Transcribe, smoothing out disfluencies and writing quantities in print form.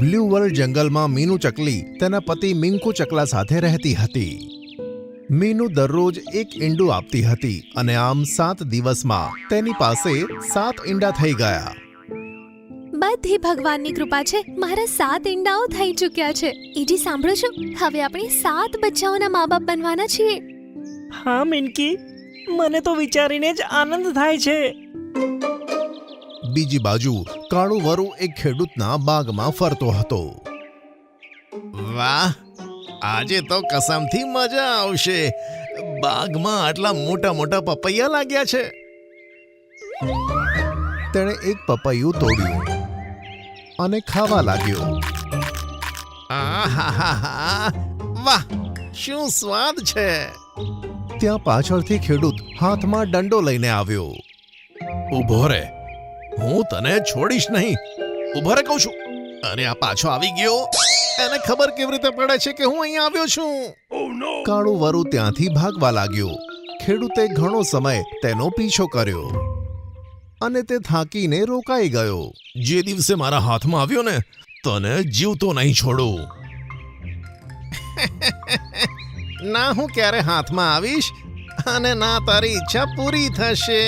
Blue world જંગલમાં મીનુ ચકલી તેના પતિ મિંકુ ચકલા સાથે રહેતી હતી. મીનુ દરરોજ એક ઈંડું આપતી હતી અને આમ 7 દિવસમાં તેની પાસે 7 ઈંડા થઈ ગયા. બધી ભગવાનની કૃપા છે. મારા 7 ઈંડાઓ થઈ ચૂક્યા છે. એજી સાંભળો છો, હવે આપણે 7 બચ્ચાઓના મા બાપ બનવાના છીએ. હા મિનકી, મને તો વિચારીને જ આનંદ થાય છે. બીજી બાજુ કાળુ વરુ એક ખેડૂતના બાગમાં ફરતો હતો. વાહ, આજે તો કસમથી મજા આવશે. બાગમાં આટલા મોટા મોટા પપૈયા લાગ્યા છે. તેણે એક પપૈયું તોડ્યું અને ખાવા લાગ્યો. આહાહાહા, વાહ, શું સ્વાદ છે. ત્યાં પાછળથી ખેડૂત હાથમાં દંડો લઈને આવ્યો. ઊભો રે, હું તને છોડીશ નહીં. ઊભો રે કહું છું. અરે આ પાછો આવી ગયો. એને ખબર કેવી રીતે પડે છે કે હું અહીં આવ્યો છું? કાળુ વરુ ત્યાંથી ભાગવા લાગ્યો. ખેડૂતે ઘણો સમય તેનો પીછો કર્યો અને તે થાકીને રોકાઈ ગયો. જે દિવસે મારા હાથમાં આવ્યો ને, તને જીવતો નહીં છોડું. ના હું ક્યારે હાથમાં આવીશ અને ના તારી ઈચ્છા પૂરી થશે.